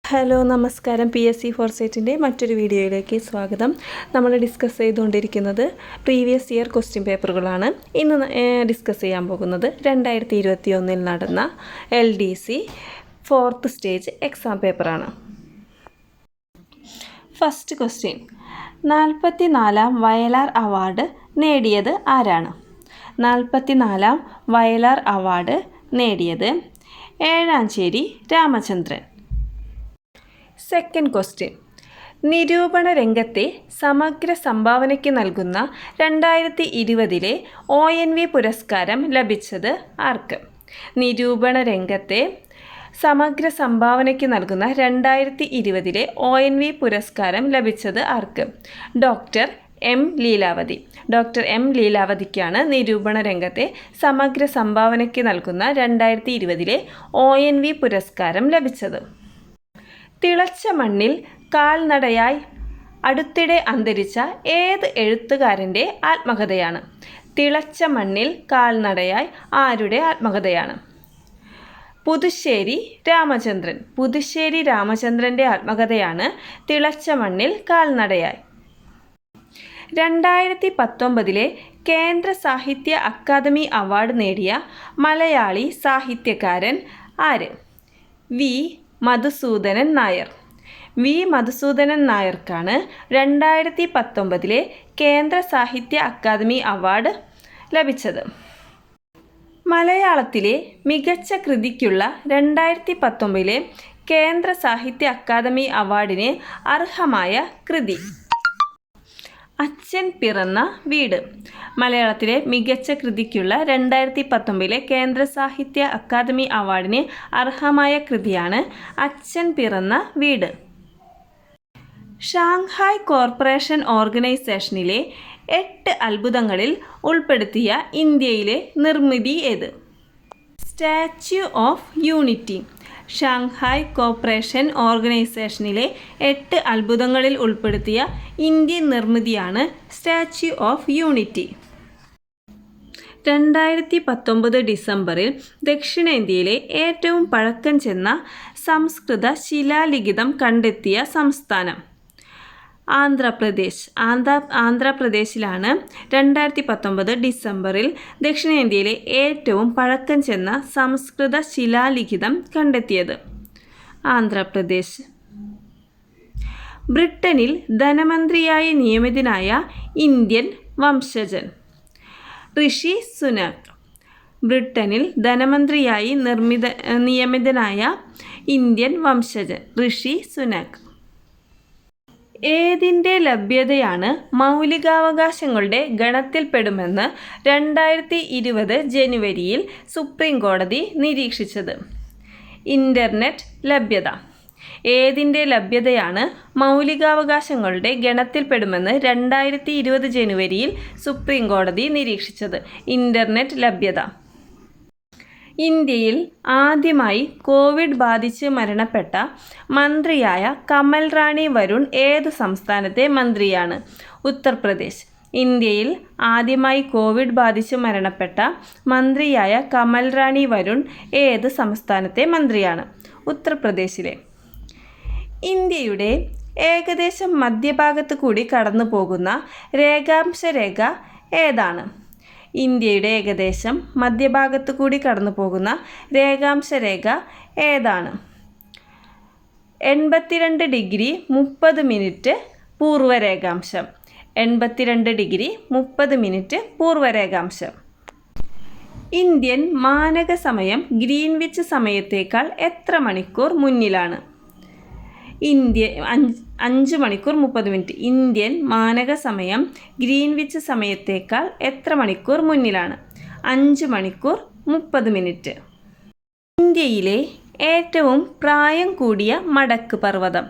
Hello നമസ്കാരം. PSC ഫോർസൈറ്റിൻ്റെ മറ്റൊരു വീഡിയോയിലേക്ക് സ്വാഗതം. നമ്മൾ ഡിസ്കസ് ചെയ്തുകൊണ്ടിരിക്കുന്നത് പ്രീവിയസ് ഇയർ ക്വസ്റ്റ്യൻ പേപ്പറുകളാണ്. ഇന്ന് ഡിസ്കസ് ചെയ്യാൻ പോകുന്നത് 2021 നടന്ന LDC 4th സ്റ്റേജ് എക്സാം പേപ്പറാണ്. ഫസ്റ്റ് ക്വസ്റ്റ്യൻ, 44ാം വയലാർ അവാർഡ് നേടിയത് ആരാണ്? 44ാം വയലാർ അവാർഡ് നേടിയത് ഏഴാഞ്ചേരി രാമചന്ദ്രൻ. സെക്കൻഡ് ക്വസ്റ്റ്യൻ, നിരൂപണ രംഗത്തെ സമഗ്ര സംഭാവനയ്ക്ക് നൽകുന്ന 2020 ONV പുരസ്കാരം ലഭിച്ചത് ആർക്ക്? നിരൂപണ രംഗത്തെ സമഗ്ര സംഭാവനയ്ക്ക് നൽകുന്ന 2020 ONV പുരസ്കാരം ലഭിച്ചത് ആർക്ക്? Doctor M. Leelavathi. Doctor M. ലീലാവതിക്കാണ് നിരൂപണ രംഗത്തെ സമഗ്ര സംഭാവനയ്ക്ക് നൽകുന്ന 2020 ONV പുരസ്കാരം ലഭിച്ചത്. തിളച്ച മണ്ണിൽ കാൽനടയായി അടുത്തിടെ അന്തരിച്ച ഏത് എഴുത്തുകാരൻ്റെ ആത്മകഥയാണ്? തിളച്ച മണ്ണിൽ കാൽനടയായി ആരുടെ ആത്മകഥയാണ്? പുതുശ്ശേരി രാമചന്ദ്രൻ. പുതുശ്ശേരി രാമചന്ദ്രൻ്റെ ആത്മകഥയാണ് തിളച്ച മണ്ണിൽ കാൽനടയായി. 2019 കേന്ദ്ര സാഹിത്യ അക്കാദമി അവാർഡ് നേടിയ മലയാളി സാഹിത്യകാരൻ ആര്? വി. മധുസൂദനൻ നായർ. വി. മധുസൂദനൻ നായർക്കാണ് 2019 കേന്ദ്ര സാഹിത്യ അക്കാദമി അവാർഡ് ലഭിച്ചത്. മലയാളത്തിലെ മികച്ച കൃതിക്കുള്ള 2019 കേന്ദ്ര സാഹിത്യ അക്കാദമി അവാർഡിന് അർഹമായ കൃതി അച്ഛൻ പിറന്ന വീട്. മലയാളത്തിലെ മികച്ച കൃതിക്കുള്ള 2019 കേന്ദ്ര സാഹിത്യ അക്കാദമി അവാർഡിന് അർഹമായ കൃതിയാണ് അച്ഛൻ പിറന്ന വീട്. ഷാങ്ഹായ് കോർപ്പറേഷൻ ഓർഗനൈസേഷനിലെ 8 അത്ഭുതങ്ങളിൽ ഉൾപ്പെടുത്തിയ ഇന്ത്യയിലെ നിർമ്മിതി ഏത്? Statue of unity. Shanghai corporation ഓർഗനൈസേഷനിലെ 8 അത്ഭുതങ്ങളിൽ ഉൾപ്പെടുത്തിയ ഇന്ത്യൻ നിർമ്മിതിയാണ് സ്റ്റാച്യു ഓഫ് യൂണിറ്റി. 2019 ഡിസംബറിൽ ദക്ഷിണേന്ത്യയിലെ ഏറ്റവും പഴക്കം ചെന്ന സംസ്കൃത ശിലാലിഖിതം കണ്ടെത്തിയ സംസ്ഥാനം? ആന്ധ്രാപ്രദേശ്. ആന്ധ്രാപ്രദേശിലാണ് 2019 ഡിസംബറിൽ ദക്ഷിണേന്ത്യയിലെ ഏറ്റവും പഴക്കം ചെന്ന സംസ്കൃത ശിലാലിഖിതം കണ്ടെത്തിയത്. ആന്ധ്രാപ്രദേശ്. ബ്രിട്ടനിൽ ധനമന്ത്രിയായി നിയമിതനായ ഇന്ത്യൻ വംശജൻ? ഋഷി സുനാക്. ബ്രിട്ടനിൽ ധനമന്ത്രിയായി നിയമിതനായ ഇന്ത്യൻ വംശജൻ ഋഷി സുനാക്. ഏതിൻ്റെ ലഭ്യതയാണ് മൗലികാവകാശങ്ങളുടെ ഗണത്തിൽപ്പെടുമെന്ന് 2020 ജനുവരിയിൽ സുപ്രീം കോടതി നിരീക്ഷിച്ചത്? ഇൻ്റർനെറ്റ് ലഭ്യത. ഏതിൻ്റെ ലഭ്യതയാണ് മൗലികാവകാശങ്ങളുടെ ഗണത്തിൽപ്പെടുമെന്ന് 2020 ജനുവരിയിൽ സുപ്രീം കോടതി നിരീക്ഷിച്ചത്? ഇൻ്റർനെറ്റ് ലഭ്യത. ഇന്ത്യയിൽ ആദ്യമായി കോവിഡ് ബാധിച്ച് മരണപ്പെട്ട മന്ത്രിയായ കമൽ റാണി വരുൺ ഏതു സംസ്ഥാനത്തെ മന്ത്രിയാണ്? ഉത്തർപ്രദേശ്. ഇന്ത്യയിൽ ആദ്യമായി കോവിഡ് ബാധിച്ച് മരണപ്പെട്ട മന്ത്രിയായ കമൽ റാണി വരുൺ ഏത് സംസ്ഥാനത്തെ മന്ത്രിയാണ്? ഉത്തർപ്രദേശിലെ. ഇന്ത്യയുടെ ഏകദേശം മധ്യഭാഗത്ത് കൂടി കടന്നു പോകുന്ന രേഖാംശ രേഖ ഏതാണ്? ഇന്ത്യയുടെ ഏകദേശം മധ്യഭാഗത്ത് കൂടി കടന്നു പോകുന്ന രേഖാംശ രേഖ ഏതാണ്? 82 ഡിഗ്രി 30 മിനിറ്റ് പൂർവ്വരേഖാംശം. 82 ഡിഗ്രി 30 മിനിറ്റ് പൂർവ്വരേഖാംശം. ഇന്ത്യൻ മാനക സമയം ഗ്രീൻവിച്ച് സമയത്തേക്കാൾ എത്ര മണിക്കൂർ മുന്നിലാണ്? 5 മണിക്കൂർ 30 മിനിറ്റ്. ഇന്ത്യൻ മാനക സമയം ഗ്രീൻവിച്ച് സമയത്തേക്കാൾ എത്ര മണിക്കൂർ മുന്നിലാണ്? 5 മണിക്കൂർ 30 മിനിറ്റ്. ഇന്ത്യയിലെ ഏറ്റവും പ്രായം കൂടിയ മടക്ക് പർവ്വതം?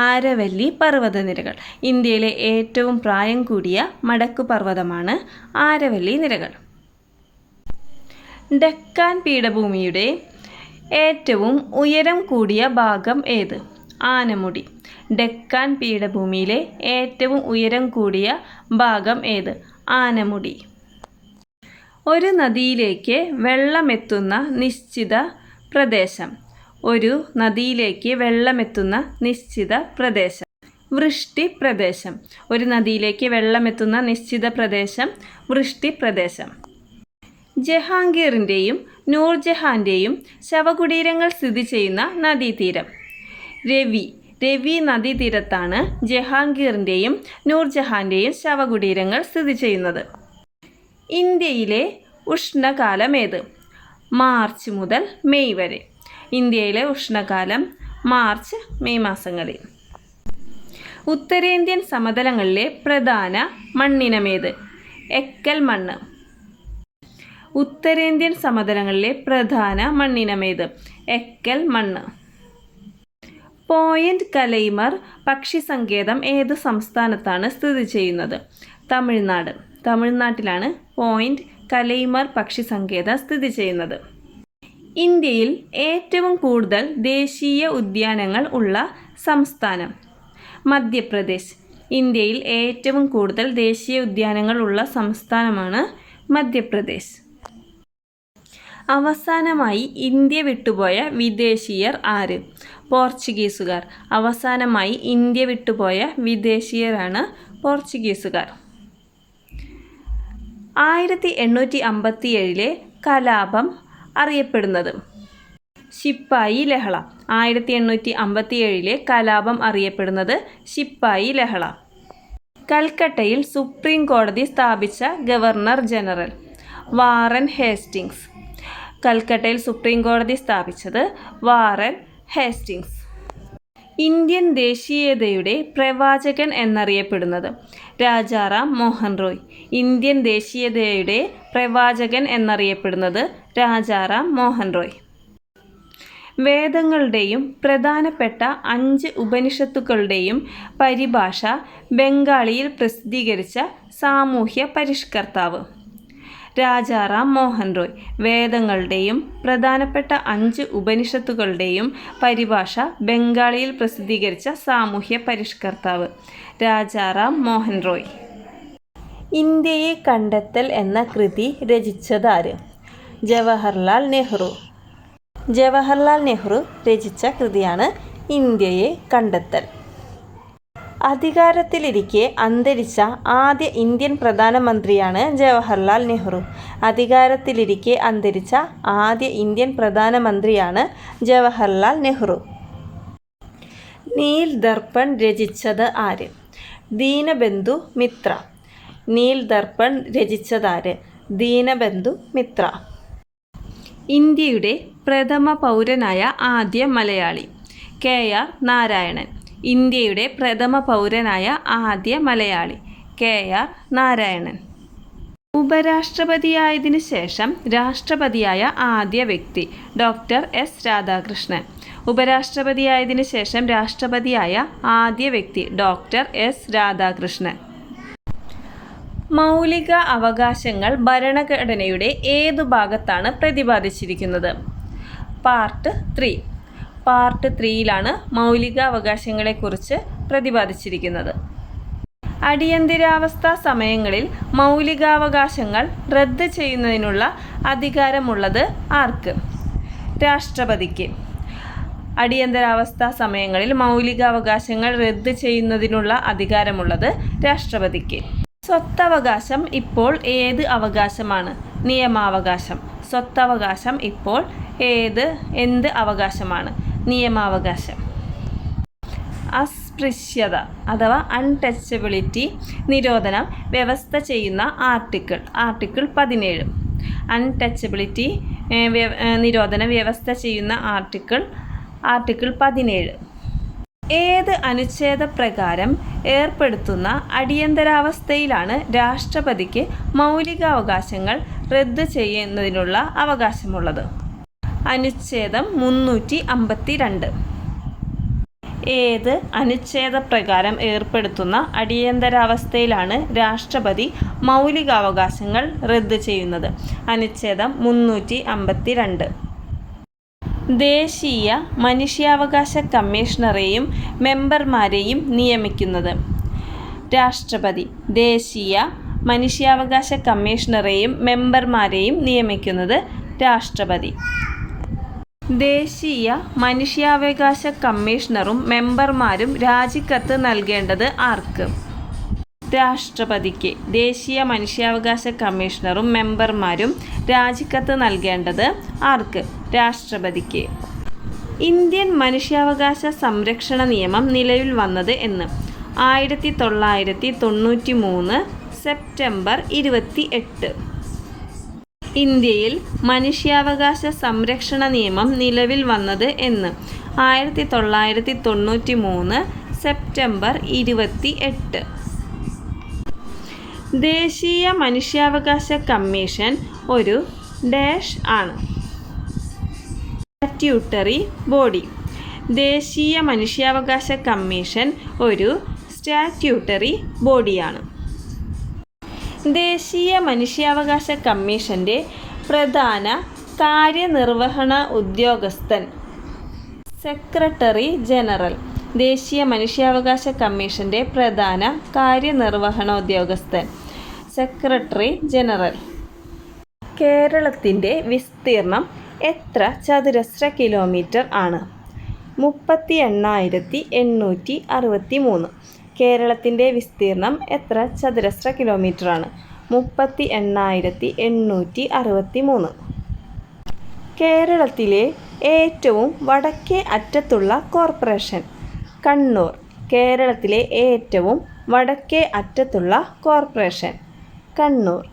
ആരവല്ലി പർവ്വതനിരകൾ. ഇന്ത്യയിലെ ഏറ്റവും പ്രായം കൂടിയ മടക്ക് പർവ്വതമാണ് ആരവല്ലി നിരകൾ. ഡെക്കാൻ പീഠഭൂമിയുടെ ഏറ്റവും ഉയരം കൂടിയ ഭാഗം ഏത്? ആനമുടി. ഡെക്കാൻ പീഠഭൂമിയിലെ ഏറ്റവും ഉയരം കൂടിയ ഭാഗം ഏത്? ആനമുടി. ഒരു നദിയിലേക്ക് വെള്ളമെത്തുന്ന നിശ്ചിത പ്രദേശം? ഒരു നദിയിലേക്ക് വെള്ളമെത്തുന്ന നിശ്ചിത പ്രദേശം. വൃഷ്ടിപ്രദേശം. ഒരു നദിയിലേക്ക് വെള്ളമെത്തുന്ന നിശ്ചിത പ്രദേശം വൃഷ്ടിപ്രദേശം. ജഹാംഗീറിൻ്റെയും നൂർജഹാൻ്റെയും ശവകുടീരങ്ങൾ സ്ഥിതി ചെയ്യുന്ന നദീതീരം. രവി നദീതീരത്താണ് ജഹാംഗീറിൻ്റെയും നൂർജഹാൻ്റെയും ശവകുടീരങ്ങൾ സ്ഥിതി ചെയ്യുന്നത്. ഇന്ത്യയിലെ ഉഷ്ണകാലം ഏത്? മാർച്ച് മുതൽ മെയ് വരെ. ഇന്ത്യയിലെ ഉഷ്ണകാലം മാർച്ച് മെയ് മാസങ്ങളിൽ. ഉത്തരേന്ത്യൻ സമതലങ്ങളിലെ പ്രധാന മണ്ണിനമേത്? എക്കൽ മണ്ണ്. ഉത്തരേന്ത്യൻ സമതലങ്ങളിലെ പ്രധാന മണ്ണിനമേത്? എക്കൽ മണ്ണ്. പോയിന്റ് കലൈമർ പക്ഷി സങ്കേതം ഏത് സംസ്ഥാനത്താണ് സ്ഥിതി ചെയ്യുന്നത്? തമിഴ്നാട്. തമിഴ്നാട്ടിലാണ് പോയിന്റ് കലൈമർ പക്ഷി സങ്കേതം സ്ഥിതി ചെയ്യുന്നത്. ഇന്ത്യയിൽ ഏറ്റവും കൂടുതൽ ദേശീയ ഉദ്യാനങ്ങൾ ഉള്ള സംസ്ഥാനം? മധ്യപ്രദേശ്. ഇന്ത്യയിൽ ഏറ്റവും കൂടുതൽ ദേശീയ ഉദ്യാനങ്ങൾ ഉള്ള സംസ്ഥാനമാണ് മധ്യപ്രദേശ്. അവസാനമായി ഇന്ത്യ വിട്ടുപോയ വിദേശീയർ ആര്? പോർച്ചുഗീസുകാർ. അവസാനമായി ഇന്ത്യ വിട്ടുപോയ വിദേശീയരാണ് പോർച്ചുഗീസുകാർ. 1857 കലാപം അറിയപ്പെടുന്നത്? ശിപ്പായി ലഹള. 1857 കലാപം അറിയപ്പെടുന്നത് ശിപ്പായി ലഹള. കൽക്കട്ടയിൽ സുപ്രീം കോടതി സ്ഥാപിച്ച ഗവർണർ ജനറൽ? Warren Hastings. കൽക്കട്ടയിൽ സുപ്രീം കോടതി സ്ഥാപിച്ചത് വാറൻ ഹേസ്റ്റിങ്സ്. ഇന്ത്യൻ ദേശീയതയുടെ പ്രവാചകൻ എന്നറിയപ്പെടുന്നത്? രാജാറാം മോഹൻ റോയ്. ഇന്ത്യൻ ദേശീയതയുടെ പ്രവാചകൻ എന്നറിയപ്പെടുന്നത് രാജാറാം മോഹൻ റോയ്. വേദങ്ങളുടെയും പ്രധാനപ്പെട്ട 5 ഉപനിഷത്തുക്കളുടെയും പരിഭാഷ ബംഗാളിയിൽ പ്രസിദ്ധീകരിച്ച സാമൂഹ്യ പരിഷ്കർത്താവ്? രാജാറാം മോഹൻ റോയ്. വേദങ്ങളുടെയും പ്രധാനപ്പെട്ട 5 ഉപനിഷത്തുകളുടെയും പരിഭാഷ ബംഗാളിയിൽ പ്രസിദ്ധീകരിച്ച സാമൂഹ്യ പരിഷ്കർത്താവ്? രാജാറാം മോഹൻ റോയ്. ഇന്ത്യയെ കണ്ടെത്തൽ എന്ന കൃതി രചിച്ചതാര്? ജവഹർലാൽ നെഹ്റു. ജവഹർലാൽ നെഹ്റു രചിച്ച കൃതിയാണ് ഇന്ത്യയെ കണ്ടെത്തൽ. അധികാരത്തിലിരിക്കെ അന്തരിച്ച ആദ്യ ഇന്ത്യൻ പ്രധാനമന്ത്രിയാണ് ജവഹർലാൽ നെഹ്റു. അധികാരത്തിലിരിക്കെ അന്തരിച്ച ആദ്യ ഇന്ത്യൻ പ്രധാനമന്ത്രിയാണ് ജവഹർലാൽ നെഹ്റു. നീൽ ദർപ്പൺ രചിച്ചത് ആര്? ദീനബന്ധു മിത്ര. നീൽ ദർപ്പൺ രചിച്ചതാര്? ദീനബന്ധു മിത്ര. ഇന്ത്യയുടെ പ്രഥമ പൗരനായ ആദ്യ മലയാളി? KR നാരായണൻ. ഇന്ത്യയുടെ പ്രഥമ പൗരനായ ആദ്യ മലയാളി KR നാരായണൻ. ഉപരാഷ്ട്രപതിയായതിനു ശേഷം രാഷ്ട്രപതിയായ ആദ്യ വ്യക്തി? Doctor S Radhakrishnan. ഉപരാഷ്ട്രപതിയായതിനു ശേഷം രാഷ്ട്രപതിയായ ആദ്യ വ്യക്തി? Doctor S Radhakrishnan. മൗലിക അവകാശങ്ങൾ ഭരണഘടനയുടെ ഏതു ഭാഗത്താണ് പ്രതിപാദിച്ചിരിക്കുന്നത്? പാർട്ട് 3. പാർട്ട് 3യിലാണ് മൗലികാവകാശങ്ങളെക്കുറിച്ച് പ്രതിപാദിച്ചിരിക്കുന്നത്. അടിയന്തരാവസ്ഥ സമയങ്ങളിൽ മൗലികാവകാശങ്ങൾ റദ്ദ് ചെയ്യുന്നതിനുള്ള അധികാരമുള്ളത് ആർക്ക്? രാഷ്ട്രപതിക്ക്. അടിയന്തരാവസ്ഥ സമയങ്ങളിൽ മൗലികാവകാശങ്ങൾ റദ്ദ് ചെയ്യുന്നതിനുള്ള അധികാരമുള്ളത് രാഷ്ട്രപതിക്ക്. സ്വത്തവകാശം ഇപ്പോൾ ഏത് അവകാശമാണ്? നിയമാവകാശം. സ്വത്തവകാശം ഇപ്പോൾ എന്ത് അവകാശമാണ്? നിയമാവകാശം. അസ്പൃശ്യത അഥവാ അൺടച്ചബിലിറ്റി നിരോധനം വ്യവസ്ഥ ചെയ്യുന്ന ആർട്ടിക്കിൾ 17. അൺടച്ചബിലിറ്റി നിരോധനം വ്യവസ്ഥ ചെയ്യുന്ന ആർട്ടിക്കിൾ 17. ഏത് അനുച്ഛേദപ്രകാരം ഏർപ്പെടുത്തുന്ന അടിയന്തരാവസ്ഥയിലാണ് രാഷ്ട്രപതിക്ക് മൗലികാവകാശങ്ങൾ റദ്ദ് ചെയ്യുന്നതിനുള്ള അവകാശമുള്ളത്? അനുച്ഛേദം 352. ഏത് അനുച്ഛേദപ്രകാരം ഏർപ്പെടുത്തുന്ന അടിയന്തരാവസ്ഥയിലാണ് രാഷ്ട്രപതി മൗലികാവകാശങ്ങൾ റദ്ദ് ചെയ്യുന്നത്? അനുച്ഛേദം 352. ദേശീയ മനുഷ്യാവകാശ കമ്മീഷണറെയും മെമ്പർമാരെയും നിയമിക്കുന്നത്? രാഷ്ട്രപതി. ദേശീയ മനുഷ്യാവകാശ കമ്മീഷണറെയും മെമ്പർമാരെയും നിയമിക്കുന്നത് രാഷ്ട്രപതി. ദേശീയ മനുഷ്യാവകാശ കമ്മീഷണറും മെമ്പർമാരും രാജിക്കത്ത് നൽകേണ്ടത് ആർക്ക്? രാഷ്ട്രപതിക്ക്. ദേശീയ മനുഷ്യാവകാശ കമ്മീഷണറും മെമ്പർമാരും രാജിക്കത്ത് നൽകേണ്ടത് ആർക്ക്? രാഷ്ട്രപതിക്ക്. ഇന്ത്യൻ മനുഷ്യാവകാശ സംരക്ഷണ നിയമം നിലവിൽ വന്നത് എന്ന്? 1993 സെപ്റ്റംബർ 28. ഇന്ത്യയിൽ മനുഷ്യാവകാശ സംരക്ഷണ നിയമം നിലവിൽ വന്നത് എന്ന്? 1993 സെപ്റ്റംബർ 28. ദേശീയ മനുഷ്യാവകാശ കമ്മീഷൻ ഒരു ഡാഷ് ആണ്. Statutory body. ദേശീയ മനുഷ്യാവകാശ കമ്മീഷൻ ഒരു സ്റ്റാറ്റ്യൂട്ടറി ബോഡിയാണ്. ദേശീയ മനുഷ്യാവകാശ കമ്മീഷൻ്റെ പ്രധാന കാര്യനിർവഹണ ഉദ്യോഗസ്ഥൻ സെക്രട്ടറി ജനറൽ. ദേശീയ മനുഷ്യാവകാശ കമ്മീഷൻ്റെ പ്രധാന കാര്യനിർവഹണ ഉദ്യോഗസ്ഥൻ സെക്രട്ടറി ജനറൽ. കേരളത്തിൻ്റെ വിസ്തീർണം എത്ര ചതുരശ്ര കിലോമീറ്റർ ആണ്? 38,863. കേരളത്തിൻ്റെ വിസ്തീർണം എത്ര ചതുരശ്ര കിലോമീറ്റർ ആണ്? 38,863. കേരളത്തിലെ ഏറ്റവും വടക്കേ അറ്റത്തുള്ള കോർപ്പറേഷൻ? കണ്ണൂർ. കേരളത്തിലെ ഏറ്റവും വടക്കേ അറ്റത്തുള്ള കോർപ്പറേഷൻ കണ്ണൂർ.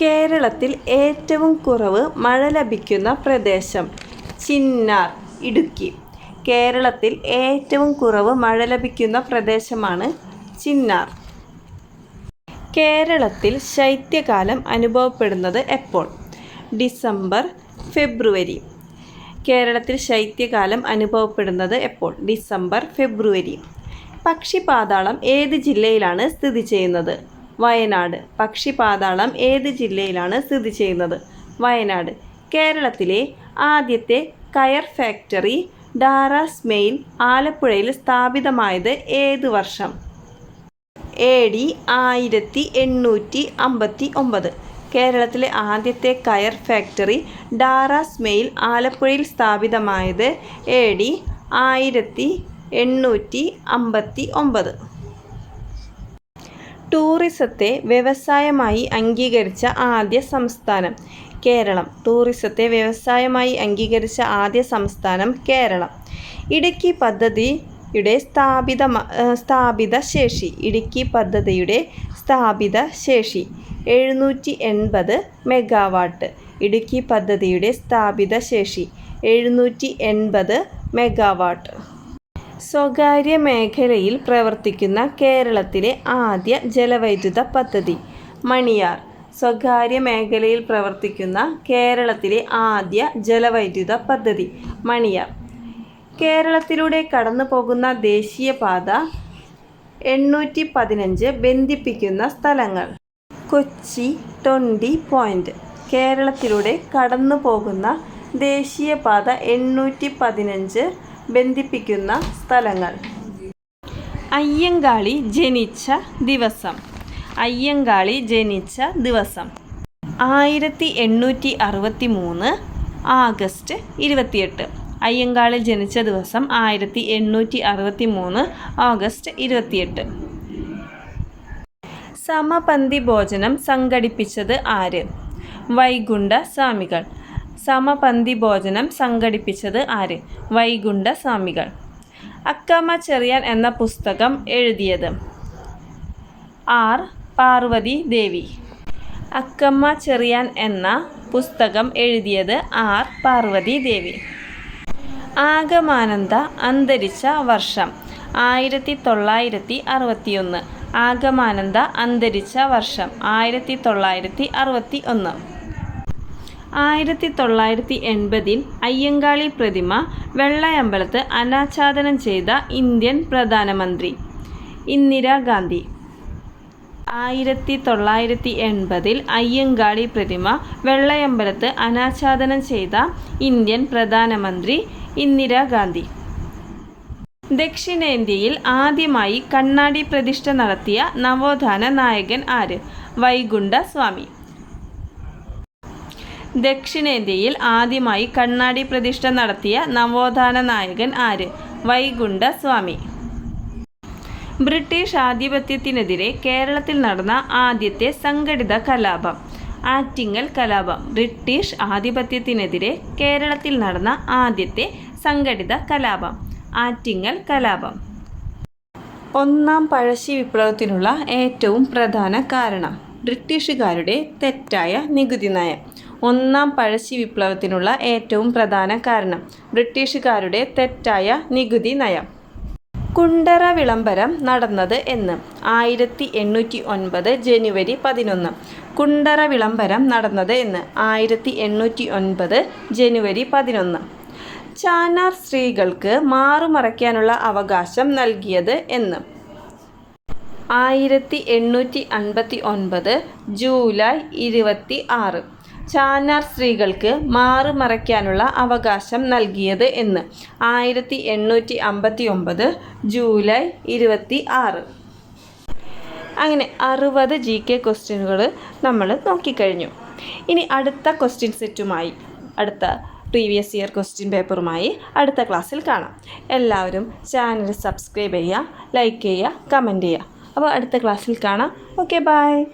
കേരളത്തിൽ ഏറ്റവും കുറവ് മഴ ലഭിക്കുന്ന പ്രദേശം? ചിന്നാർ, ഇടുക്കി. കേരളത്തിൽ ഏറ്റവും കുറവ് മഴ ലഭിക്കുന്ന പ്രദേശമാണ് ചിന്നാർ. കേരളത്തിൽ ശൈത്യകാലം അനുഭവപ്പെടുന്നത് എപ്പോൾ? ഡിസംബർ, ഫെബ്രുവരി. കേരളത്തിൽ ശൈത്യകാലം അനുഭവപ്പെടുന്നത് എപ്പോൾ? ഡിസംബർ, ഫെബ്രുവരി. പക്ഷിപാതാളം ഏത് ജില്ലയിലാണ് സ്ഥിതി ചെയ്യുന്നത്? വയനാട്. പക്ഷിപാതാളം ഏത് ജില്ലയിലാണ് സ്ഥിതി ചെയ്യുന്നത്? വയനാട്. കേരളത്തിലെ ആദ്യത്തെ കയർ ഫാക്ടറി ഡാറാസ് മെയിൽ ആലപ്പുഴയിൽ സ്ഥാപിതമായത് ഏത് വർഷം? AD 1859. കേരളത്തിലെ ആദ്യത്തെ കയർ ഫാക്ടറി ഡാറാസ് മെയിൽ ആലപ്പുഴയിൽ സ്ഥാപിതമായത് AD 1859. ടൂറിസത്തെ വ്യവസായമായി അംഗീകരിച്ച ആദ്യ സംസ്ഥാനം? കേരളം. ടൂറിസത്തെ വ്യവസായമായി അംഗീകരിച്ച ആദ്യ സംസ്ഥാനം കേരളം. ഇടുക്കി പദ്ധതിയുടെ സ്ഥാപിത ശേഷി? ഇടുക്കി പദ്ധതിയുടെ സ്ഥാപിത ശേഷി 780 മെഗാവാട്ട്. ഇടുക്കി പദ്ധതിയുടെ സ്ഥാപിത ശേഷി 780 മെഗാവാട്ട്. സ്വകാര്യ മേഖലയിൽ പ്രവർത്തിക്കുന്ന കേരളത്തിലെ ആദ്യ ജലവൈദ്യുത പദ്ധതി? മണിയാർ. സ്വകാര്യ മേഖലയിൽ പ്രവർത്തിക്കുന്ന കേരളത്തിലെ ആദ്യ ജലവൈദ്യുത പദ്ധതി മണിയാർ. കേരളത്തിലൂടെ കടന്നു പോകുന്ന ദേശീയപാത 815 ബന്ധിപ്പിക്കുന്ന സ്ഥലങ്ങൾ? കൊച്ചി 20 പോയിന്റ്. കേരളത്തിലൂടെ കടന്നു പോകുന്ന ദേശീയപാത 815 ബന്ധിപ്പിക്കുന്ന സ്ഥലങ്ങൾ? അയ്യങ്കാളി ജനിച്ച ദിവസം? അയ്യങ്കാളി ജനിച്ച ദിവസം 1863 ആഗസ്റ്റ് 28. അയ്യങ്കാളി ജനിച്ച ദിവസം 1863 ആഗസ്റ്റ് 28. സമപന്തി ഭോജനം സംഘടിപ്പിച്ചത് ആര്? വൈകുണ്ഠ സ്വാമികൾ. സമപന്തി ഭോജനം സംഘടിപ്പിച്ചത് ആര്? വൈകുണ്ഠ സ്വാമികൾ. അക്കമ്മ ചെറിയാൻ എന്ന പുസ്തകം എഴുതിയത്? R. പാർവതി ദേവി. അക്കമ്മ ചെറിയാൻ എന്ന പുസ്തകം എഴുതിയത് R. പാർവതി ദേവി. ആഗമാനന്ദ അന്തരിച്ച വർഷം? 1961. ആഗമാനന്ദ അന്തരിച്ച വർഷം 1961. 1980 അയ്യങ്കാളി പ്രതിമ വെള്ളയമ്പലത്ത് അനാച്ഛാദനം ചെയ്ത ഇന്ത്യൻ പ്രധാനമന്ത്രി? ഇന്ദിരാഗാന്ധി. 1980 അയ്യങ്കാളി പ്രതിമ വെള്ളയമ്പലത്ത് അനാച്ഛാദനം ചെയ്ത ഇന്ത്യൻ പ്രധാനമന്ത്രി ഇന്ദിരാഗാന്ധി. ദക്ഷിണേന്ത്യയിൽ ആദ്യമായി കണ്ണാടി പ്രതിഷ്ഠ നടത്തിയ നവോത്ഥാന നായകൻ ആര്? വൈകുണ്ഠ സ്വാമി. ദക്ഷിണേന്ത്യയിൽ ആദ്യമായി കണ്ണാടി പ്രതിഷ്ഠ നടത്തിയ നവോത്ഥാന നായകൻ ആര്? വൈകുണ്ഠ സ്വാമി. ബ്രിട്ടീഷ് ആധിപത്യത്തിനെതിരെ കേരളത്തിൽ നടന്ന ആദ്യത്തെ സംഘടിത കലാപം? ആറ്റിങ്ങൽ കലാപം. ബ്രിട്ടീഷ് ആധിപത്യത്തിനെതിരെ കേരളത്തിൽ നടന്ന ആദ്യത്തെ സംഘടിത കലാപം ആറ്റിങ്ങൽ കലാപം. ഒന്നാം പഴശ്ശി വിപ്ലവത്തിനുള്ള ഏറ്റവും പ്രധാന കാരണം? ബ്രിട്ടീഷുകാരുടെ തെറ്റായ നികുതി നയം. ഒന്നാം പഴശ്ശി വിപ്ലവത്തിനുള്ള ഏറ്റവും പ്രധാന കാരണം ബ്രിട്ടീഷുകാരുടെ തെറ്റായ നികുതി നയം. കുണ്ടറ വിളംബരം നടന്നത് എന്ന്? 1809 ജനുവരി 11. കുണ്ടറ വിളംബരം നടന്നത് എന്ന്? 1809 ജനുവരി 11. ചാന്നാർ സ്ത്രീകൾക്ക് മാറുമറയ്ക്കാനുള്ള അവകാശം നൽകിയത് എന്ന്? 1859 ജൂലൈ 26. ചാന്നാർ സ്ത്രീകൾക്ക് മാറുമറയ്ക്കാനുള്ള അവകാശം നൽകിയത് എന്ന്? 1859 ജൂലൈ 26. അങ്ങനെ 60 GK ക്വസ്റ്റ്യനുകൾ നമ്മൾ നോക്കിക്കഴിഞ്ഞു. ഇനി അടുത്ത ക്വസ്റ്റ്യൻ സെറ്റുമായി, അടുത്ത പ്രീവിയസ് ഇയർ ക്വസ്റ്റ്യൻ പേപ്പറുമായി അടുത്ത ക്ലാസ്സിൽ കാണാം. എല്ലാവരും ചാനൽ സബ്സ്ക്രൈബ് ചെയ്യുക, ലൈക്ക് ചെയ്യുക, കമൻറ്റ് ചെയ്യുക. അപ്പോൾ അടുത്ത ക്ലാസ്സിൽ കാണാം. Okay, by.